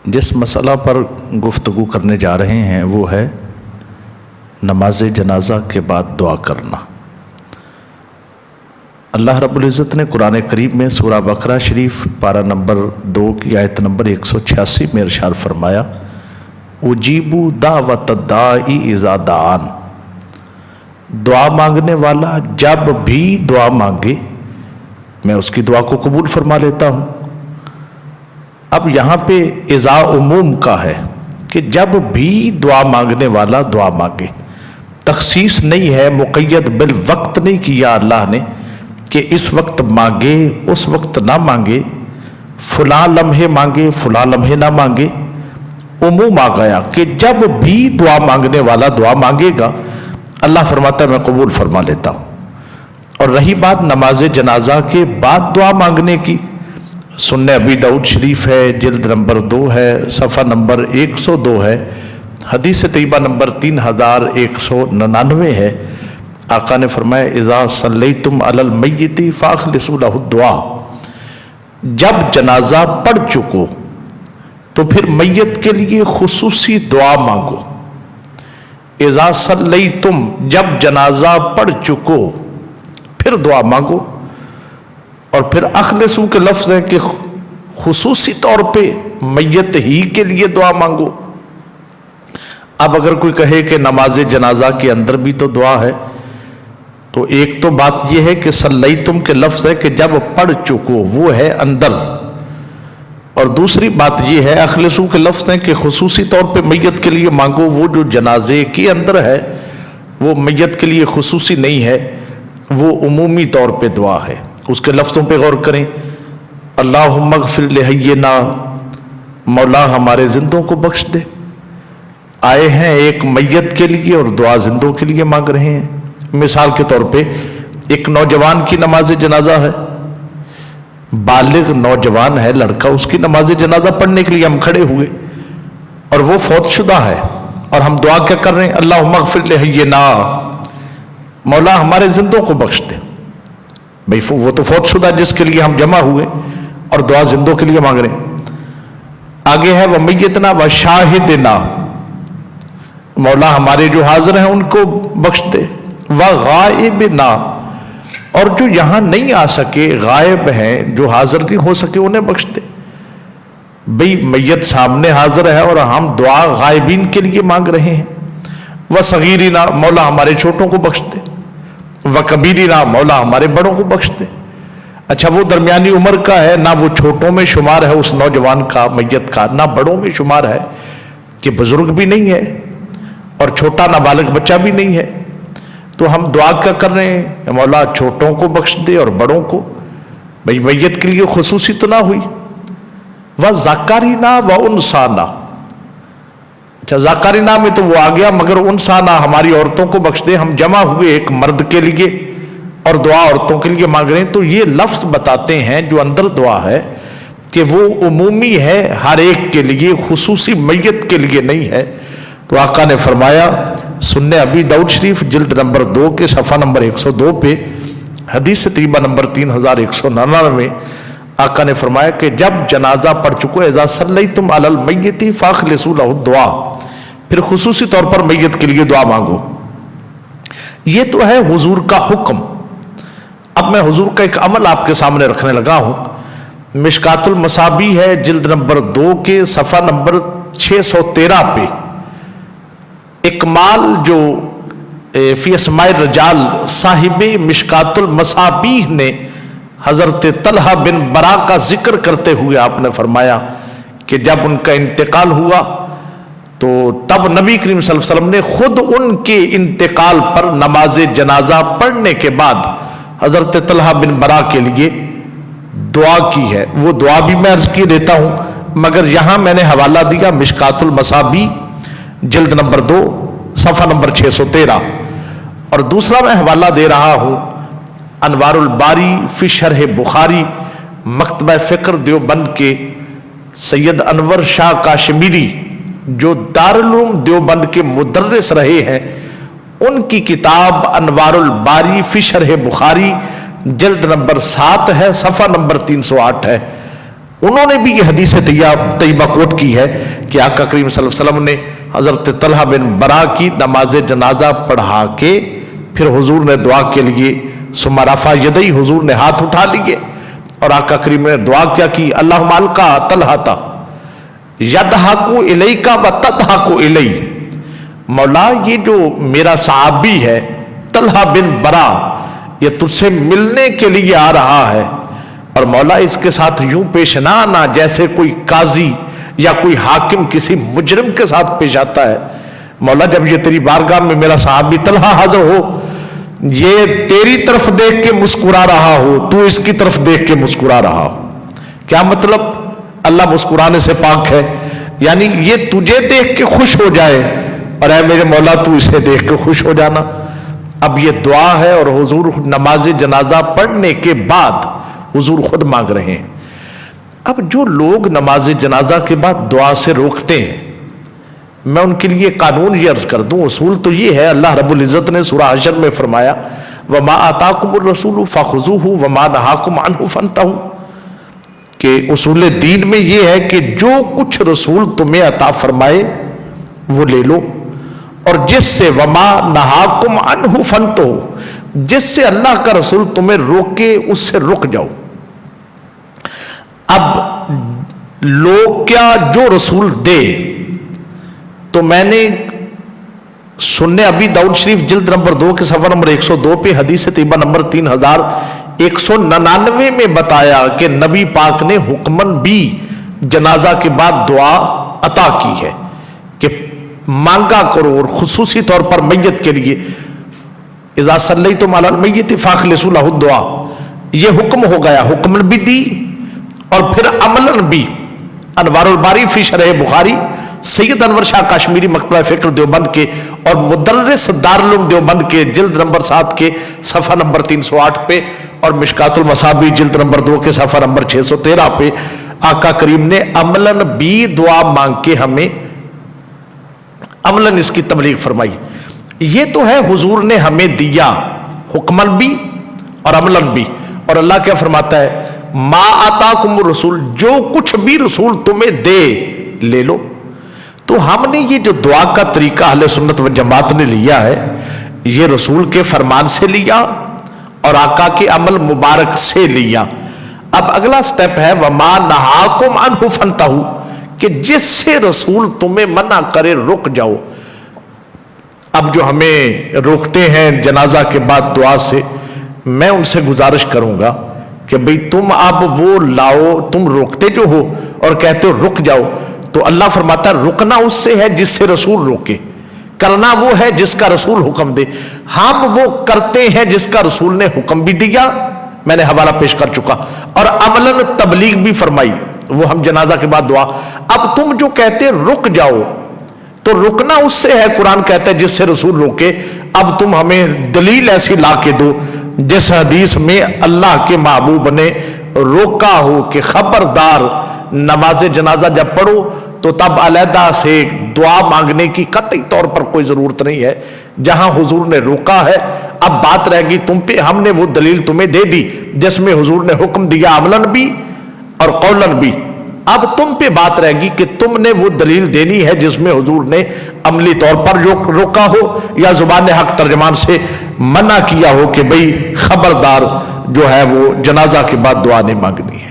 جس مسئلہ پر گفتگو کرنے جا رہے ہیں وہ ہے نماز جنازہ کے بعد دعا کرنا۔ اللہ رب العزت نے قرآن کریم میں سورہ بقرہ شریف پارہ نمبر 2 کی آیت نمبر 186 میں ارشاد فرمایا اجیب دعوت الداعی اذا دعان، دعا مانگنے والا جب بھی دعا مانگے میں اس کی دعا کو قبول فرما لیتا ہوں۔ اب یہاں پہ اذا عموم کا ہے کہ جب بھی دعا مانگنے والا دعا مانگے، تخصیص نہیں ہے، مقید بالوقت نہیں کیا اللہ نے کہ اس وقت مانگے اس وقت نہ مانگے، فلاں لمحے مانگے فلاں لمحے نہ مانگے، عموم آ گیا کہ جب بھی دعا مانگنے والا دعا مانگے گا اللہ فرماتا ہے میں قبول فرما لیتا ہوں۔ اور رہی بات نماز جنازہ کے بعد دعا مانگنے کی، سنن ابی داؤد شریف ہے، جلد نمبر 2 ہے، صفحہ نمبر 102 ہے، حدیث طیبہ نمبر 3199 ہے۔ آقا نے فرمایا اذا صلیتم علی المیت فاخلصوا لہ الدعاء، جب جنازہ پڑھ چکو تو پھر میت کے لیے خصوصی دعا مانگو۔ اذا صلیتم، جب جنازہ پڑھ چکو پھر دعا مانگو۔ اور پھر اخلصو کے لفظ ہے کہ خصوصی طور پہ میت ہی کے لیے دعا مانگو۔ اب اگر کوئی کہے کہ نماز جنازہ کے اندر بھی تو دعا ہے، تو ایک تو بات یہ ہے کہ صلیتم کے لفظ ہے کہ جب پڑھ چکو، وہ ہے اندر، اور دوسری بات یہ ہے اخلصو کے لفظ ہے کہ خصوصی طور پہ میت کے لیے مانگو۔ وہ جو جنازے کے اندر ہے وہ میت کے لیے خصوصی نہیں ہے، وہ عمومی طور پہ دعا ہے۔ اس کے لفظوں پہ غور کریں، اللہم اغفر لحینا، مولا ہمارے زندوں کو بخش دے۔ آئے ہیں ایک میت کے لیے اور دعا زندوں کے لیے مانگ رہے ہیں۔ مثال کے طور پہ ایک نوجوان کی نماز جنازہ ہے، بالغ نوجوان ہے لڑکا، اس کی نماز جنازہ پڑھنے کے لیے ہم کھڑے ہوئے اور وہ فوت شدہ ہے، اور ہم دعا کیا کر رہے ہیں اللہم اغفر لحینا، مولا ہمارے زندوں کو بخش دے۔ بھئی وہ تو فوت شدہ جس کے لیے ہم جمع ہوئے اور دعا زندوں کے لیے مانگ رہے ہیں۔ آگے ہے ومیتنا وشاہدنا، مولا ہمارے جو حاضر ہیں ان کو بخش دے، وغائبنا، اور جو یہاں نہیں آ سکے غائب ہیں جو حاضر نہیں ہو سکے انہیں بخش دے۔ بھئی میت سامنے حاضر ہے اور ہم دعا غائبین کے لیے مانگ رہے ہیں۔ وصغیرنا، مولا ہمارے چھوٹوں کو بخش دے، وکبیرنا، مولا ہمارے بڑوں کو بخش دے۔ اچھا وہ درمیانی عمر کا ہے، نہ وہ چھوٹوں میں شمار ہے اس نوجوان کا میت کا، نہ بڑوں میں شمار ہے کہ بزرگ بھی نہیں ہے اور چھوٹا نابالغ بچہ بھی نہیں ہے، تو ہم دعا کیا کر رہے ہیں مولا چھوٹوں کو بخش دے اور بڑوں کو۔ بھئی میت کے لیے خصوصی تو نہ ہوئی۔ وذکرنا وانثانا، اچھا ذکرنا میں تو وہ آ گیا، مگر انثانا ہماری عورتوں کو بخش دے، ہم جمع ہوئے ایک مرد کے لیے اور دعا عورتوں کے لیے مانگ رہے ہیں۔ تو یہ لفظ بتاتے ہیں جو اندر دعا ہے کہ وہ عمومی ہے، ہر ایک کے لیے، خصوصی میت کے لیے نہیں ہے۔ تو آقا نے فرمایا سنن ابی داؤد شریف جلد نمبر 2 کے صفحہ نمبر 102 پہ حدیث طیبہ نمبر 3199 آقا نے فرمایا کہ جب جنازہ پڑھ چکو اذا صلیتم علی المیت فاخلصوا لہ الدعاء، پھر خصوصی طور پر میت کے لیے دعا مانگو۔ یہ تو ہے حضور کا حکم۔ اب میں حضور کا ایک عمل آپ کے سامنے رکھنے لگا ہوں۔ مشکات المصابیح ہے جلد نمبر 2 کے صفحہ نمبر 613 پہ اکمال جو فی اسماء الرجال صاحب مشکات المصابیح نے حضرت طلحہ بن برا کا ذکر کرتے ہوئے آپ نے فرمایا کہ جب ان کا انتقال ہوا تو تب نبی کریم صلی اللہ علیہ وسلم نے خود ان کے انتقال پر نماز جنازہ پڑھنے کے بعد حضرت طلحہ بن برا کے لیے دعا کی ہے۔ وہ دعا بھی میں عرض کیے دیتا ہوں، مگر یہاں میں نے حوالہ دیا مشکات المصابیح جلد نمبر 2 صفحہ نمبر 613، اور دوسرا میں حوالہ دے رہا ہوں انوار الباری فی شرح بخاری، مکتبہ فکر دیوبند کے سید انور شاہ کاشمیری جو دارالعلوم دیوبند کے مدرس رہے ہیں، ان کی کتاب انوار الباری فی شرح بخاری جلد نمبر 7 ہے، صفحہ نمبر 308 ہے۔ انہوں نے بھی یہ حدیث طیبہ کوٹ کی ہے کہ آقا کریم صلی اللہ علیہ وسلم نے حضرت طلحہ بن برا کی نماز جنازہ پڑھا کے پھر حضور نے دعا کے لیے ثم رفع یدیہ، حضور نے ہاتھ اٹھا لیے اور آقا کریم نے دعا کیا کی اللہم القا طلحہ یضحک الیک و تضحک الی، مولا یہ جو میرا صحابی ہے طلحہ بن برا یہ تجھ سے ملنے کے لیے آ رہا ہے، اور مولا اس کے ساتھ یوں پیش نہ آنا جیسے کوئی قاضی یا کوئی حاکم کسی مجرم کے ساتھ پیش آتا ہے۔ مولا جب یہ تیری بارگاہ میں میرا صحابی طلحہ حاضر ہو، یہ تیری طرف دیکھ کے مسکرا رہا ہو، تو اس کی طرف دیکھ کے مسکرا رہا ہو، کیا مطلب؟ اللہ مسکرانے سے پاک ہے، یعنی یہ تجھے دیکھ کے خوش ہو جائے اور اے میرے مولا تو اسے دیکھ کے خوش ہو جانا۔ اب یہ دعا ہے اور حضور نماز جنازہ پڑھنے کے بعد حضور خود مانگ رہے ہیں۔ اب جو لوگ نماز جنازہ کے بعد دعا سے روکتے ہیں، میں ان کے لیے قانون یہ عرض کر دوں، اصول تو یہ ہے، اللہ رب العزت نے سورہ حشر میں فرمایا وَمَا آتَاكُمُ الرَّسُولُ فَخُذُوهُ وَمَا نَهَاكُمْ عَنْهُ فَانْتَهُوا، کہ اصول دین میں یہ ہے کہ جو کچھ رسول تمہیں عطا فرمائے وہ لے لو، اور جس سے وَمَا نَهَاكُمْ عَنْهُ فَانْتَهُوا، جس سے اللہ کا رسول تمہیں روکے اس سے رک جاؤ۔ اب لوگ کیا جو رسول دے، تو میں نے سننے ابی داؤد شریف جلد نمبر 2 کے صفحہ نمبر 102 پہ حدیث طیبہ نمبر 3199 میں بتایا کہ نبی پاک نے حکمن بھی جنازہ کے بعد دعا عطا کی ہے کہ مانگا کرو، اور خصوصی طور پر میت کے لیے اذا صلیتم علی المیت فاخلصوا لہ الدعاء، یہ حکم ہو گیا، حکمن بھی دی اور پھر عملاً بھی۔ انوار الباری فی شرح بخاری سید انور شاہ کاشمیری مکتبہ فکر دیوبند کے اور مدرس دارالعلوم دیوبند کے جلد نمبر 7 کے صفحہ نمبر 308 پہ، اور مشکات المصابیح جلد نمبر 2 کے صفحہ نمبر 613 پہ آقا کریم نے عملاً بھی دعا مانگ کے ہمیں عملاً اس کی تبلیغ فرمائی۔ یہ تو ہے حضور نے ہمیں دیا حکماً بھی اور عملاً بھی، اور اللہ کیا فرماتا ہے ما آتاکم الرسول، جو کچھ بھی رسول تمہیں دے لے لو۔ تو ہم نے یہ جو دعا کا طریقہ اہل سنت و جماعت نے لیا ہے، یہ رسول کے فرمان سے لیا اور آقا کے عمل مبارک سے لیا۔ اب اگلا سٹیپ ہے وما نہاکم عنہ فانتہوا، کہ جس سے رسول تمہیں منع کرے رک جاؤ۔ اب جو ہمیں روکتے ہیں جنازہ کے بعد دعا سے، میں ان سے گزارش کروں گا کہ بھئی تم اب وہ لاؤ، تم روکتے جو ہو اور کہتے ہو رک جاؤ، تو اللہ فرماتا ہے رکنا اس سے ہے جس سے رسول روکے، کرنا وہ ہے جس کا رسول حکم دے۔ ہم وہ کرتے ہیں جس کا رسول نے حکم بھی دیا، میں نے حوالہ پیش کر چکا، اور عملاً تبلیغ بھی فرمائی، وہ ہم جنازہ کے بعد دعا۔ اب تم جو کہتے رک جاؤ، تو رکنا اس سے ہے، قرآن کہتا ہے جس سے رسول روکے۔ اب تم ہمیں دلیل ایسی لا کے دو جس حدیث میں اللہ کے محبوب نے روکا ہو کہ خبردار نماز جنازہ جب پڑھو تو تب علیحدہ سے دعا مانگنے کی قطعی طور پر کوئی ضرورت نہیں ہے، جہاں حضور نے روکا ہے۔ اب بات رہ گئی تم پہ، ہم نے وہ دلیل تمہیں دے دی جس میں حضور نے حکم دیا عملاً بھی اور قولاً بھی۔ اب تم پہ بات رہ گی کہ تم نے وہ دلیل دینی ہے جس میں حضور نے عملی طور پر روکا ہو یا زبان حق ترجمان سے منع کیا ہو کہ بھئی خبردار جو ہے وہ جنازہ کے بعد دعا نہیں مانگنی ہے۔